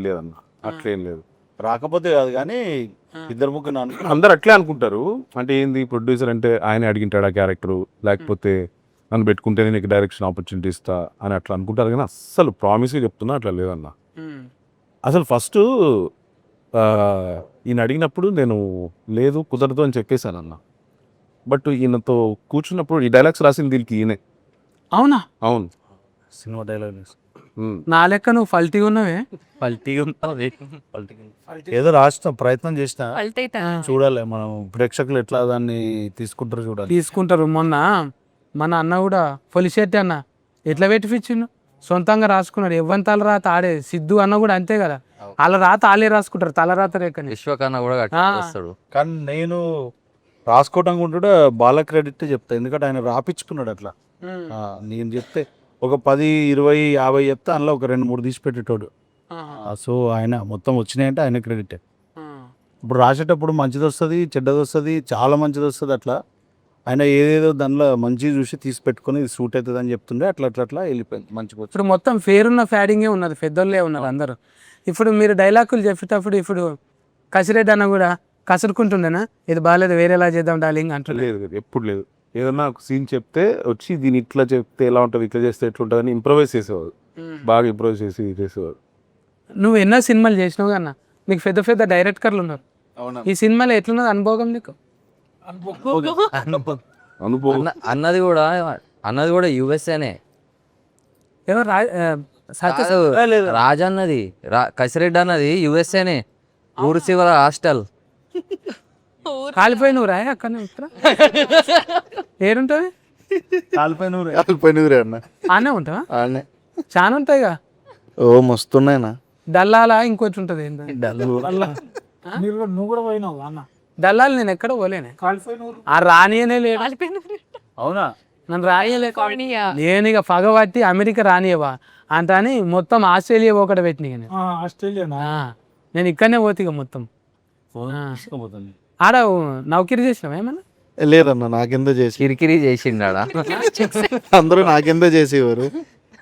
లేదన్న అట్లేం లేదు. రాకపోతే కాదు కానీ ఇద్దరు ముగ్గురు అనుకున్నా. అందరు అట్లే అనుకుంటారు. అంటే ఏంది ప్రొడ్యూసర్ అంటే ఆయన అడిగింటాడు ఆ క్యారెక్టర్, లేకపోతే నన్ను పెట్టుకుంటేనే నీకు డైరెక్షన్ ఆపర్చునిటీ ఇస్తా అని అట్లా అనుకుంటారు. కానీ అస్సలు ప్రామిస్గా చెప్తున్నా అట్లా లేదన్న. అసలు ఫస్ట్ ఈయన అడిగినప్పుడు నేను లేదు కుదరదు అని చెప్పేశాను అన్న. బట్ ఈయనతో కూర్చున్నప్పుడు ఈ డైలాగ్స్ రాసింది దీనికి ఈయనే. అవునా? అవును. సినిమా డైలాగ్ నా లెక్క నువ్వు ఫల్టీగా ఉన్నవే. ఏదో రాసిన ప్రయత్నం చేసిన, అల్తైతా. చూడాలి మనం ప్రేక్షకులు ఎట్లా దాన్ని తీసుకుంటారో చూడాలి. తీసుకుంటారు. మొన్న మన అన్న కూడా పొలిశెట్టి అన్న ఎట్లా పెట్టిపించిండు, సొంతంగా రాసుకున్నాడు. ఎవ్వని తల రాత ఆడే. సిద్ధు అన్న కూడా అంతే కదా, వాళ్ళ రాత వాళ్ళే రాసుకుంటారు, తల రాత రేకని. విశ్వకన్నా కూడా వస్తాడు. కానీ నేను రాసుకోవటం కూడా బాల క్రెడిట్ చెప్తా, ఎందుకంటే ఆయన రాపించుకున్నాడు అట్లా. నేను చెప్తే ఒక 10, 20, 50 చెప్తే అందులో ఒక 2-3 తీసి పెట్టేటోడు. సో ఆయన మొత్తం వచ్చినాయంటే ఆయన క్రెడిట్. ఇప్పుడు రాసేటప్పుడు మంచిది వస్తుంది, చెడ్డది వస్తుంది, చాలా మంచిది వస్తుంది. అట్లా ఆయన ఏదేదో దానిలో మంచి చూసి తీసి పెట్టుకుని ఇది సూట్ అవుతుంది అని చెప్తుండే, అట్లా అట్లా అట్లా వెళ్ళిపోయింది మంచిగా. ఇప్పుడు మొత్తం ఫేరున్న ఫ్యాడింగే ఉన్నది, పెద్దోళ్ళే ఉన్నారు అందరూ. ఇప్పుడు మీరు డైలాగులు చెప్పేటప్పుడు ఇప్పుడు కసిరెడ్డి అన్న కూడా కసురుకుంటుండేనా, ఇది బాగాలేదు వేరేలా చేద్దాం డార్లింగ్ అంటారు? లేదు లేదు, ఎప్పుడు లేదు. ఏదన్నా ఒక సీన్ చెప్తే వచ్చి దీన్ని ఇట్లా చెప్తే ఎలా ఉంటుంది, ఇట్లా చేస్తే ఎట్లా ఉంటుంది అని ఇంప్రవైజ్ చేసేవాడు. బాగా ఇంప్రవైజ్ చేసి చేసేవాడు. నువ్వు ఎన్నో సినిమాలు చేసినావు అన్న, నీకు పెద్ద పెద్ద డైరెక్టర్లు ఉన్నారు. ఈ సినిమాలో ఎట్లున్నది అనుభవం నీకు? అనుభవం అన్నది కూడా యుఎస్ఏనే. ఎవరు రాజా అన్నది కసిరెడ్డి అన్నది యుఎస్ఏనే. ఊరు చివర హాస్టల్. కాలిపోయి నువ్వు రాయ అక్కడ ఏడుంటావి? కాలిపోయినూరే అన్న. ఆనే ఉంటావా? ఆడనే చాలా ఉంటాయిగా. ఓ మస్తున్నాయినా. దల్లాలా ఇంకోటి ఉంటుంది ఏంటో. నువ్వు కూడా పోయినావు అన్న? దల్లాలు నేను ఎక్కడ పోలేనే. కాలిపోయినూరు ఆ రానియనే లేదు. అవునా? నన్ను రానియలే. నేను ఇక పగబట్టి అమెరికా రానియవా అంత అని మొత్తం ఆస్ట్రేలియా ఒకటి పెట్టిన. ఆస్ట్రేలియానా? నేను ఇక్కడనే పోతే ఇక మొత్తం. ఆడ నౌకరీ చేసినావా ఏమన్నా? లేదన్న, నాకెందో చేసి కిరికిరి చేసిండాడా. అందరూ నాకెందో చేసేవారు,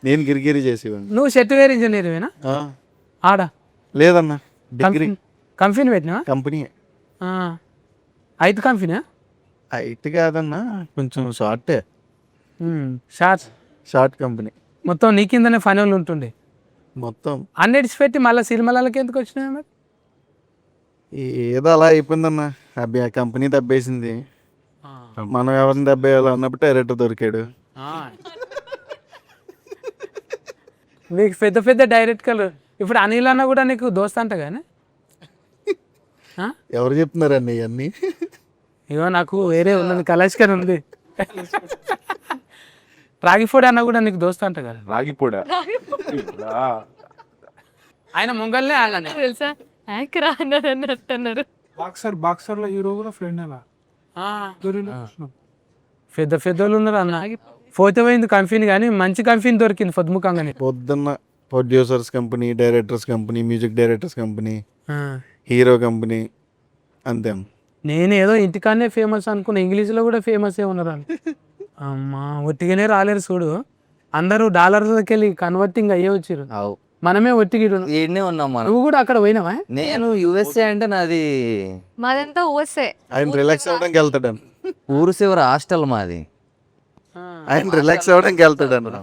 నేను గిరిగిరి చేసేవాడు. నువ్వు సాఫ్ట్వేర్ ఇంజనీర్వేనా? ఆడ లేదన్న, డిగ్రీ కంపెనీ పెట్టినావా? కంపెనీ. అయితే కంపెనీ ఐటీ కాదన్న, కొంచెం షార్టే. Short company. మొత్తం నీ కిందనే పని వాళ్ళు ఉంటుండే మొత్తం. అన్నిటిసి పెట్టి మళ్ళీ సినిమాలకి ఎందుకు వచ్చినాయి మరి? ఏదో అలా అయిపోయిందన్న, ఆ కంపెనీ దెబ్బేసింది. మనం ఎవరిని దెబ్బేయాలి అన్నప్పుడు డైరెక్టర్ దొరికాడు. మీకు పెద్ద పెద్ద డైరెక్టర్లు ఇప్పుడు అనిల్ అన్న కూడా నీకు దోస్త్ అంట కానీ. ఎవరు చెప్తున్నారండి ఇవన్నీ? ఇగో నాకు వేరే ఉన్నది, కలాష్కర్ ఉంది. రాగిపోడి అన్న కూడా నీకు దోస్త్ అంట కదా? రాగిపోడా ఆయన ముంగల్నే అలానే తెలుసా, యాక్రా అన్నట్టు అన్నారు. బాక్సర్లో హీరో కూడా ఫ్రెండ్ అలా. పెద్ద పెద్దోళ్ళు ఉన్నారు అన్న. పోతే పోయింది కంపెనీ, కానీ మంచి కంపెనీ దొరికింది పొద్దుముఖంగానే. పొద్దున్న producers company, directors company, music directors company, hero company, అంతే. నేను ఏదో ఇంటికానే ఫేమస్ అనుకున్నా, ఇంగ్లీష్లో కూడా ఫేమసే ఉన్నారు అని. అమ్మా ఒట్టిగానే రాలేరు చూడు, అందరూ డాలర్లకి వెళ్ళి కన్వర్టింగ్ అయ్యే వచ్చారు. మనమే ఒట్టిగి ఈడనే ఉన్నాం మనం. నువ్వు కూడా అక్కడ పోయినావా? నేను యుఎస్ఏ అంటే నాది మాదంతా ఊసే. ఆయన రిలాక్స్ అవ్వడానికి వెళ్తాడు. ఊరు చివర హాస్టల్ మాది. ఆయన రిలాక్స్ అవ్వడానికి వెళ్తాడు అన్న.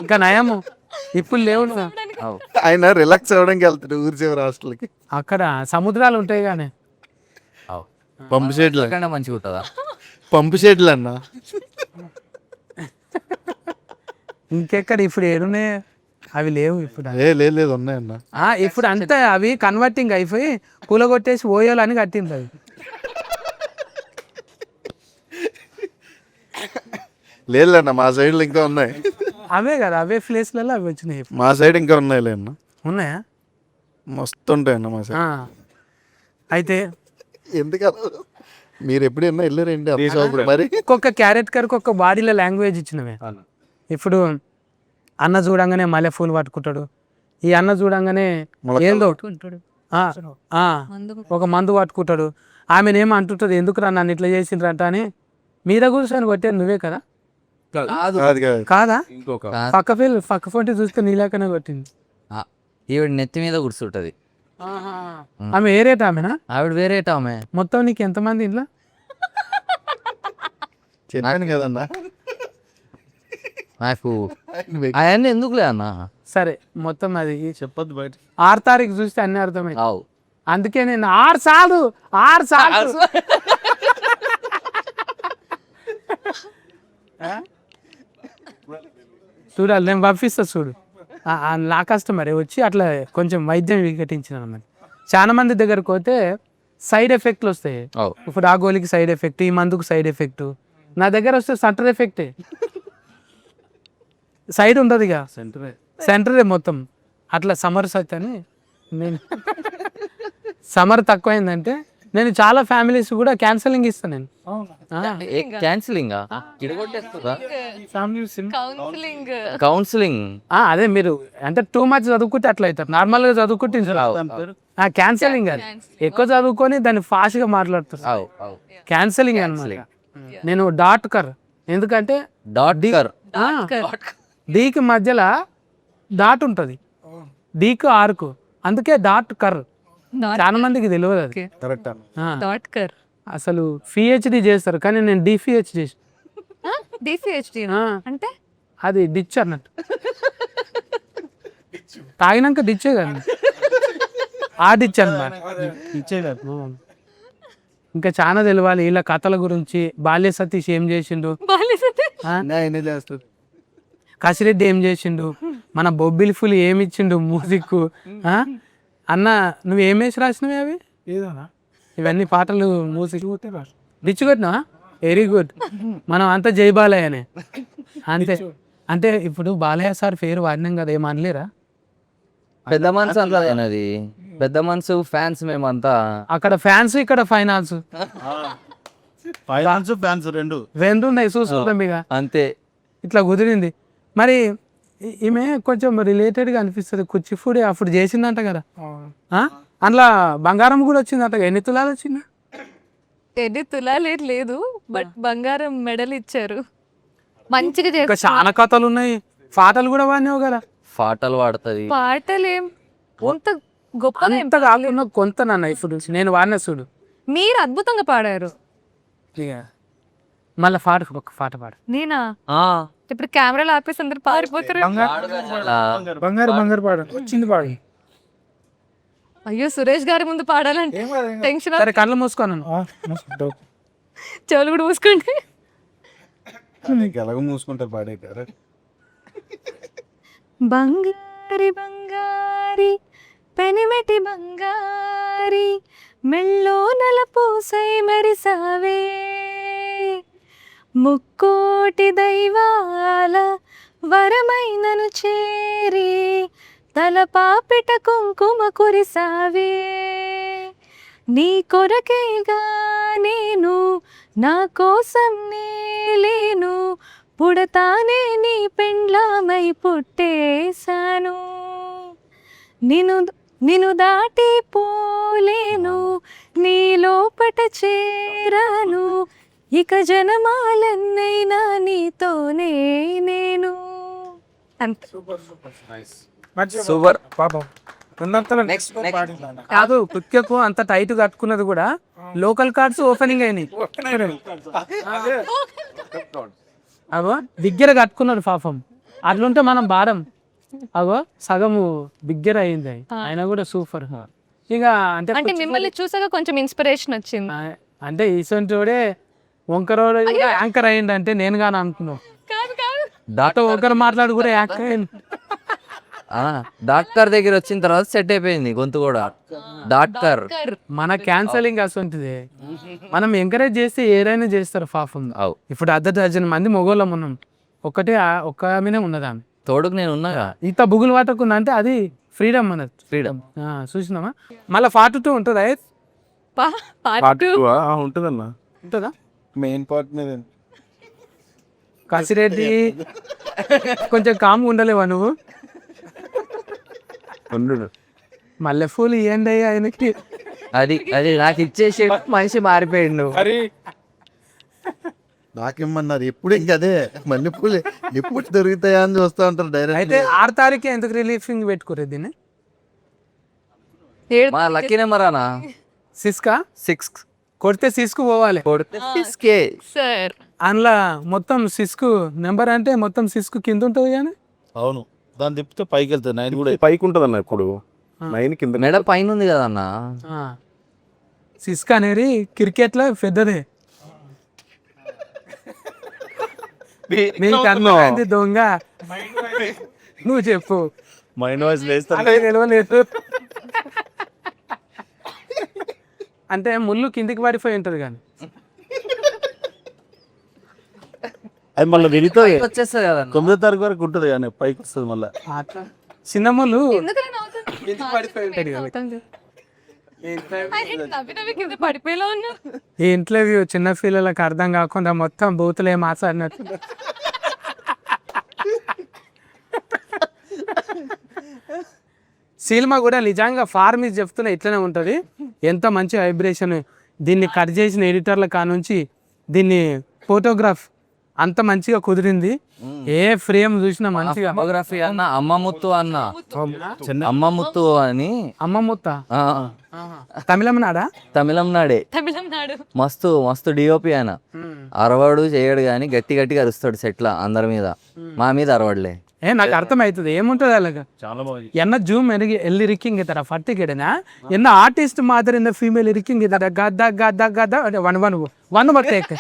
ఇంకా నయము ఇప్పుడు లేవు. ఆయన రిలాక్స్ అవ్వడానికి వెళ్తాడు ఊరి చివరి హాస్టల్కి. అక్కడ సముద్రాలు ఉంటాయి కానీ పంపు షెడ్లు మంచిగా ఉంటుందా? పంపు షెడ్లు అన్న. ఇంకెక్కడ ఇప్పుడు ఏడునే అవి లేవు ఇప్పుడు. లేదు ఉన్నాయన్న. ఇప్పుడు అంతా అవి కన్వర్టింగ్ అయిపోయి కూలగొట్టేసి ఓయోలు అని కట్టింది అవి. లేదన్న మా సైడ్లో ఇంకా ఉన్నాయి, అవే కదా అవే ప్లేస్లలో అవి వచ్చినాయి. మా సైడ్ ఇంకా ఉన్నాయి లేదన్న, ఉన్నాయా? మస్తు ఉంటాయన్న మా సైడ్. ఆ. అయితే ఎందుకన్నా మీరు ఎప్పుడైనా వెళ్ళారండి అప్పుడు మరి? ఒక్కొక్క క్యారెట్ కర్కి ఒక్క బాడీలో లాంగ్వేజ్ ఇచ్చినవే. ఇప్పుడు అన్న చూడంగానే మల్లె పూలు పట్టుకుంటాడు, ఈ అన్న చూడంగానే ఏందో ఆ, ఆ, ఒక మందు పట్టుకుంటాడు, ఆమెనేమో అంటుంటుంది ఎందుకురా నన్ను ఇట్లా చేసిండ్రంట అని మీద కూర్చొని కొట్టేది నువ్వే కదా? కాదు కాదు, కాదా? ఇంకొక పక్క ఫోటో చూస్తే నీలాకనే కొట్టింది. ఈవిడ నెత్తి మీద కూర్చుంటది. ఆమె ఏ రేట్ ఆమెనా? ఆవిడ వేరేట ఆమె. మొత్తం నీకు ఎంతమంది ఇంట్లో? చెప్పాను కదన్నా. నాకు అవన్నీ ఎందుకులే అన్న. సరే మొత్తం అది చెప్పొద్దు బయట. 6 తారీఖు చూస్తే అన్ని అర్థమైంది. అవు అందుకే నేను 6 సార్లు చూడాలి, నేను పంపిస్తా చూడు. నా కస్టమరే వచ్చి అట్లా కొంచెం వైద్యం వికటించిన అన్నమాట. చాలా మంది దగ్గరకు పోతే సైడ్ ఎఫెక్ట్లు వస్తాయి. అవు ఇప్పుడు ఆ గోళీకి సైడ్ ఎఫెక్ట్, ఈ మందుకు సైడ్ ఎఫెక్ట్. నా దగ్గర వస్తే సెంటర్ ఎఫెక్టే, సైడ్ ఉండదు ఇక, సెంటరే మొత్తం. అట్లా సమర్ సత్ అని నేను సమర్ తక్కువైందంటే నేను చాలా ఫ్యామిలీస్ కూడా క్యాన్సలింగ్ ఇస్తాను నేను. Cancelling counselling. అదే మీరు అంటే టూ మచ్ చదువుకుంటే అట్లా అవుతారు, నార్మల్గా చదువుకుంటే క్యాన్సలింగ్ అది ఎక్కువ చదువుకొని దాన్ని ఫాస్ట్గా మాట్లాడుతారు. క్యాన్సలింగ్ అనమాట. నేను డాట్ కర్, ఎందుకంటే డీకి మధ్యలో డాట్ ఉంటుంది, డీకు ఆర్కు, అందుకే డాట్ కర్. చాలా మందికి తెలియదు అది. కరెక్ట్ అన్న. డాట్ కర్. అసలు పిహెచ్డి చేస్తారు కానీ నేను డిపిహెచ్ చేసి డిపిహెచ్డి అంటే అది డిచ్ అన్నట్టు, తాగినాక డిచ్చే కదా, ఆ డిచ్ అన్నమాట. ఇంకా చాలా తెలియాలి వీళ్ళ కథల గురించి. బాల్య సతీష్ ఏం చేసిండు, కసిరెడ్డి ఏం చేసిండు, మన బొబ్బిలి ఫుల్ ఏమి ఇచ్చిండు మ్యూజిక్. అన్న నువ్వు ఏం వేసి రాసినవి అవి? ఏదన్నా ఇవన్నీ పాటలు మ్యూజిక్ డిచ్ కొట్టినా? Very good. మనం అంతా జై బాలయ్యనే అంతే. అంటే ఇప్పుడు బాలయ్య సార్ పేరు వాడినాం కదా, ఏమనలేరా? పెద్ద మనసు అంటది, పెద్ద మనసు ఫ్యాన్స్ మేమంతా. అక్కడ ఫ్యాన్స్ ఇక్కడ ఫైనాన్స్ ఫ్యాన్స్ రెండు ఉన్నాయి, చూసుకుంటాం ఇక అంతే. ఇట్లా కుదిరింది. మరి ఈమె కొంచెం రిలేటెడ్గా అనిపిస్తుంది. కూచిపూడి అప్పుడు చేసిందంట కదా, అందులో బంగారం కూడా వచ్చిందంట. ఎన్ని తులాలు వచ్చిందా? 10 తులాలు లేదు, బట్ బంగారం మెడల్ ఇచ్చారు. మంచిగా ఇంకా చేస్తారు. చాలా కథలు ఉన్నాయి, పాటలు కూడా వాడినావు కదా. పాటలు పాడుతుంది. పాటలేం అంత గొప్ప అంత కాకుండా కొంత నన్ను ఇప్పుడు నేను వాడిన చూడు. మీరు అద్భుతంగా పాడారు. ఇక మళ్ళీ ఒక పాట పాడు. నేనా? ఇప్పుడు కెమెరాలు ఆపేసి అందరు పారిపోతారు. బంగారు బంగారు పాడు వచ్చింది పాడు. అయ్యో సురేష్ గారి ముందు పాడాలంటే టెన్షన్. సరే కళ్ళు మూసుకోను. చెవులు కూడా మూసుకోండి. ఎలాగో మూసుకుంటారు పాడేటారు. బంగారి బంగారి పెనిమెటి బంగారి మెళ్ళో నలపూసై మెరిసావే, ముక్కోటి దైవాల వరమైనను చేరి తలపాపిట కుంకుమ కురిసావే. నీ కొరకేగా నేను నా కోసం నేలేను, పుడతానే నీ పెండ్లామై పుట్టేశాను. నిన్ను దాటి పోలేను, నీ లోపట చేరాను, ఇక జనమాలన్నైనా నీతోనే నేను. అంతే. సూపర్. పాపం కాదు కుక్కకు అంత టైట్ కట్టుకున్నది కూడా లోకల్ కార్డ్స్ ఓపెనింగ్ అయినాయి. అగో బిగ్గర కట్టుకున్నాడు పాపం. అట్లుంటే మనం భారం. అగో సగము బిగ్గర అయింది, ఆయన కూడా సూపర్. ఇక అంటే మిమ్మల్ని చూసాక కొంచెం ఇన్స్పిరేషన్ వచ్చింది. అంటే ఈసొంటోడే వంకరోడు యాంకర్ అయ్యిండు అంటే నేను కానీ అనుకున్నావు. కాదు కాదు, దాంతో ఒకరు మాట్లాడు కూడా యాంకర్ అయ్యింది. డాక్టర్ దగ్గర వచ్చిన తర్వాత సెట్ అయిపోయింది గొంతు కూడా. డాక్టర్ మన క్యాన్సలింగ్ అసంటిది. మనం ఎంకరేజ్ చేస్తే ఏదైనా చేస్తారు పాపం. అవు ఇప్పుడు 10 మంది మొగోళ్ళం ఉన్నాం, ఒక్క ఆమెనే ఉన్నది ఆమె. తోడుకు నేను ఉన్నాగా. ఇంత బుగులు పట్టకుండా అంటే అది ఫ్రీడమ్ అన్నది. ఫ్రీడమ్. చూసినామా? మళ్ళీ 42 ఉంటుందా? పార్ట్ 2 ఉంటుందన్న. ఉంటుందా? మెయిన్ పార్ట్ మీద కసిరెడ్డి కొంచెం కామ్గా ఉండలేవా నువ్వు? మల్లెపూలు ఇవ్వండి ఆయనకి. అది అది నాకు ఇచ్చేసి మనిషి మారిపోయిండు. నాకేమన్నారు ఎప్పుడు ఇంక అదే మల్లెపూలు ఎప్పుడు దొరుకుతాయా అని చూస్తూ ఉంటారు డైరెక్ట్. అయితే 6 తారీఖు ఎందుకు రిలీఫింగ్ పెట్టుకోరు దీన్ని? మా లక్కీ నెంబర్ అన్న సిస్కా 6 కొడితే సిస్కు పోవాలి. కొడితే 6K. సార్ అందులో మొత్తం సిస్కు నెంబర్ అంటే మొత్తం సిస్కు కింద ఉంటుంది కానీ. అవును, దాన్ని తిప్పితే పైకి వెళ్తుంది. 9 కూడా పైకి ఉంటుంది అన్న, ఇప్పుడు 9 కింద. మెడ పైన ఉంది కదా అన్న. సిస్క్ అనేది క్రికెట్లో పెద్దదే. నీకు అర్థమైంది దొంగ, నువ్వు చెప్పు. మైండ్ వాయిస్ వేస్తా. అదే నిలవలేదు అంటే ముళ్ళు కిందికి పడిపోయి ఉంటుంది కానీ. అది మళ్ళీ విరిగితే వచ్చేస్తుంది కదా అన్న. 9వ తారీఖు వరకు ఉంటుంది కానీ పైకి వస్తుంది మళ్ళీ. అట్లా చిన్న ముళ్ళు ఎందుకలా నవ్వుతుంది? కిందికి పడిపోయి ఉంటుంది కదా. పడిపోయేలా ఉన్నా. ఈ ఇంటర్వ్యూ చిన్న పిల్లలకు అర్థం కాకుండా మొత్తం బూతులే మాట్లాడినట్టు. సినిమా కూడా నిజంగా ఫార్మీస్ చెప్తున్నా ఇట్లనే ఉంటుంది. ఎంత మంచి వైబ్రేషన్. దీన్ని కట్ చేసిన ఎడిటర్ల కానుంచి దీన్ని ఫోటోగ్రాఫ్ అంత మంచిగా కుదిరింది. ఏ ఫ్రేమ్ చూసినా మంచిగా. ఫోటోగ్రఫీ అన్న అమ్మముత్తు అన్న, అమ్మముత్తు అని. అమ్మమ్ముత్త ఆ, తమిళనాడా? తమిళనాడే. తమిళనాడు. మస్తు మస్తు డిఓపి ఆయన. అరవాడు చేయడు కానీ గట్టి గట్టిగా అరుస్తాడు సెట్ల అందరి మీద. మా మీద అరవడలే. నాకు అర్థమవుతుంది ఏముంటుంది అలాగా. చాలా బాగా என்ன ஜூம் எனக்கு எல்லி இருக்கீங்க தர ஃபட்டு கேடுனா என்ன ஆர்டிஸ்ட் மாதிரி இந்த ஃபீமேல் இருக்கீங்க தர கதா கதா கதா వన్ బట్టేక్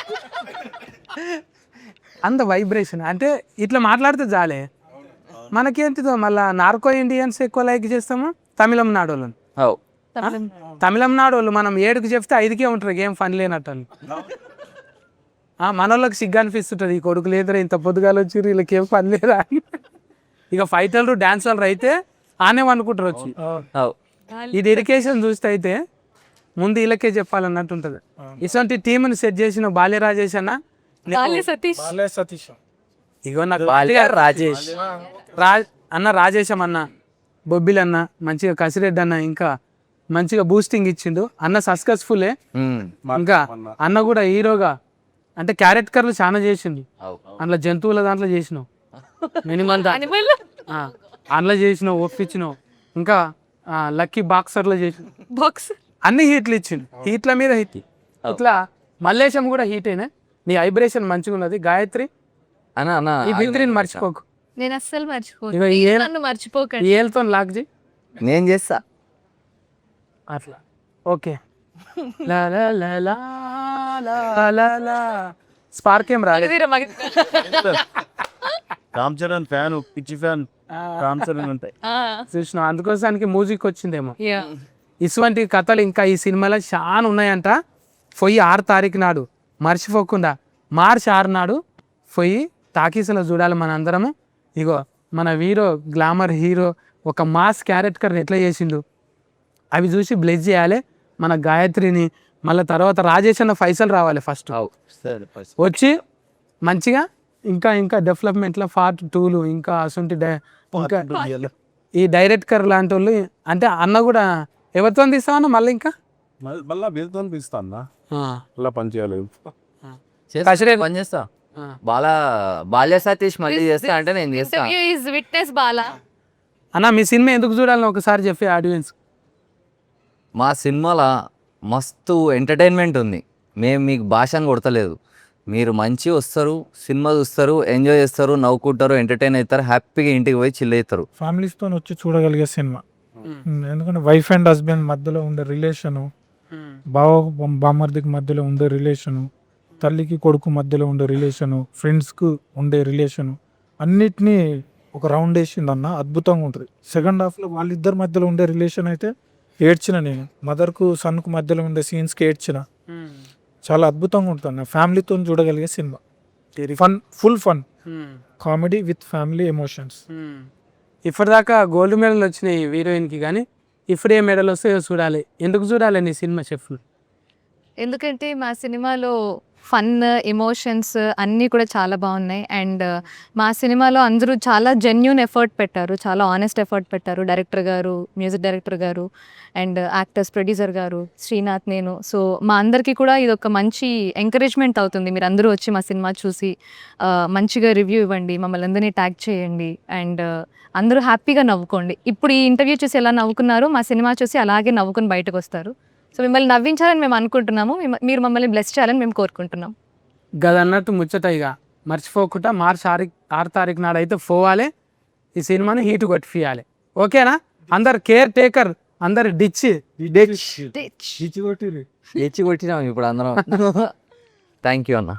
అంత వైబ్రేషన్ అంటే ఇట్లా మాట్లాడితే చాలే. మనకేంటిదో మళ్ళీ నార్కో ఇండియన్స్ ఎక్కువ లైక్ చేస్తాము తమిళనాడు వాళ్ళని. అవు తమిళనాడు వాళ్ళు మనం 7కి చెప్తే 5కే ఉంటారు, ఏం ఫన్ లేనట్టు. మన వాళ్ళకి సిగ్గు అనిపిస్తుంటుంది, ఈ కొడుకు లేదురా ఇంత పొద్దుగాలు వచ్చి వీళ్ళకి ఏం పని లేదా. ఇక ఫైటర్లు డాన్సర్లు అయితే ఆనే అనుకుంటారు వచ్చి. అవు ఈ డెడికేషన్ చూస్తే అయితే ముందు వీళ్ళకే చెప్పాలన్నట్టు ఉంటుంది. ఇటువంటి టీంని సెట్ చేసిన బాల్య రాజేష్ అన్న, సతీష్. ఇగో నాకు రాజేష్ అన్న రాజేశం అన్న, బొబ్బిల్ అన్న, మంచిగా కసిరెడ్డి అన్న ఇంకా మంచిగా బూస్టింగ్ ఇచ్చిండు అన్న. సక్సెస్ఫుల్లే. ఇంకా అన్న కూడా హీరోగా అంటే క్యారెక్టర్లు చాలా చేసిండు. అందులో జంతువుల దాంట్లో చేసినావు, మినిమం అందులో చేసినావు, ఒప్పించినావు. ఇంకా లక్కీ బాక్సర్లో చేసిన అన్ని హీట్లు ఇచ్చిండు. హీట్ల మీద హీట్. ఇట్లా మల్లేశం కూడా హీట్ అయినా. నీ వైబ్రేషన్ మంచిగా ఉన్నది. గాయత్రి అన్న అన్న ఈ బింద్రిని మర్చిపోకు. నేను అస్సలు మర్చిపోను. ఇగో నన్ను మర్చిపోకండి. ఏళ్ళతో లాక్ చేయి. నేను చేస్తా అట్లా ఓకే. లా లా లా లా లా లా లా. స్పార్క్ ఏం రాలేదు. రామ్ చరణ్ ఫ్యాన్, పిచ్చి ఫ్యాన్ రామ్ చరణ్ ఉంటాయి. చూసిన అందుకోసానికి మ్యూజిక్ వచ్చిందేమో. ఇటువంటి కథలు ఇంకా ఈ సినిమాలో చాలా ఉన్నాయంట. పొయ్యి 6 తారీఖు నాడు మర్చిపోకుండా మార్చి 6 నాడు పొయ్యి టాకీస్లో చూడాలి మన అందరము. ఇగో మన హీరో గ్లామర్ హీరో ఒక మాస్ క్యారెక్టర్ని ఎట్లా చేసిండు అవి చూసి బ్లెస్ చేయాలి మన గాయత్రిని. మళ్ళీ తర్వాత రాజేష్ అన్న పైసలు రావాలి ఫస్ట్ వచ్చి మంచిగా ఇంకా ఇంకా డెవలప్మెంట్లో పార్ట్ 2లు ఇంకా అసొంటి ఇంకా ఈ డైరెక్టర్ లాంటి వాళ్ళు అంటే అన్న కూడా ఎవరితో తీస్తామన్నా మళ్ళీ ఇంకా మళ్ళీ వీళ్ళతో పిలుస్తా అన్న, మళ్ళీ పని చేయాలి. పని చేస్తా. బాల్య సతీష్ మళ్ళీ చేస్తా అంటే నేను చేస్తా. విట్నెస్ బాలా అన్న మీ సినిమా ఎందుకు చూడాలని ఒకసారి చెప్పే ఆడియన్స్. మా సినిమాలో మస్తు ఎంటర్టైన్మెంట్ ఉంది. మేము మీకు భాషను కొడతలేదు. మీరు మంచి వస్తారు, సినిమా చూస్తారు, ఎంజాయ్ చేస్తారు, నవ్వుకుంటారు, ఎంటర్టైన్ అవుతారు, హ్యాపీగా ఇంటికి పోయి చిల్ అవుతారు. ఫ్యామిలీస్తో వచ్చి చూడగలిగే సినిమా. ఎందుకంటే వైఫ్ అండ్ హస్బెండ్ మధ్యలో ఉండే రిలేషను, బావ బామర్దికి మధ్యలో ఉండే రిలేషను, తల్లికి కొడుకు మధ్యలో ఉండే రిలేషను, ఫ్రెండ్స్కు ఉండే రిలేషను, అన్నిటినీ ఒక రౌండ్ వేసింది అన్న, అద్భుతంగా ఉంటుంది. సెకండ్ హాఫ్లో వాళ్ళిద్దరి మధ్యలో ఉండే రిలేషన్ అయితే ఏడ్చిన నేను, మదర్కు సన్కు మధ్యలో ఉండే సీన్స్కి ఏడ్చిన. చాలా అద్భుతంగా ఉంటుంది అన్న, ఫ్యామిలీతో చూడగలిగే cinema. Fun, full fun comedy with family emotions. ఇప్పటిదాకా గోల్డ్ మెడల్ వచ్చినాయి హీరోయిన్కి, కానీ ఇప్పుడు ఏ మెడల్ వస్తాయో చూడాలి. ఎందుకు చూడాలి నీ సినిమా చెఫ్లు? ఎందుకంటే మా సినిమాలో ఫన్, ఎమోషన్స్ అన్నీ కూడా చాలా బాగున్నాయి. అండ్ మా సినిమాలో అందరూ చాలా జెన్యూన్ ఎఫర్ట్ పెట్టారు, చాలా ఆనెస్ట్ ఎఫర్ట్ పెట్టారు. డైరెక్టర్ గారు, మ్యూజిక్ డైరెక్టర్ గారు, అండ్ యాక్టర్స్, ప్రొడ్యూసర్ గారు, శ్రీనాథ్, నేను. సో మా అందరికీ కూడా ఇది ఒక మంచి ఎంకరేజ్మెంట్ అవుతుంది. మీరు అందరూ వచ్చి మా సినిమా చూసి మంచిగా రివ్యూ ఇవ్వండి, మమ్మల్ని అందరినీ ట్యాగ్ చేయండి, అండ్ అందరూ హ్యాపీగా నవ్వుకోండి. ఇప్పుడు ఈ ఇంటర్వ్యూ చూసి ఎలా నవ్వుకున్నారో మా సినిమా చూసి అలాగే నవ్వుకుని బయటకు వస్తారు. సో మిమ్మల్ని నవ్వించాలని మేము అనుకుంటున్నాము, మీరు మమ్మల్ని బ్లెస్ చేయాలని మేము కోరుకుంటున్నాం. గదన్నట్టు ముచ్చట ఇక మర్చిపోకుండా మార్చి 6 తారీఖు నాడు అయితే పోవాలి, ఈ సినిమాని హీట్ కొట్టియాలి. ఓకేనా? అందరు కేర్ టేకర్, అందరు డిచ్ ఎచ్చి కొట్టినాం ఇప్పుడు అందరం. థ్యాంక్ యూ అన్న.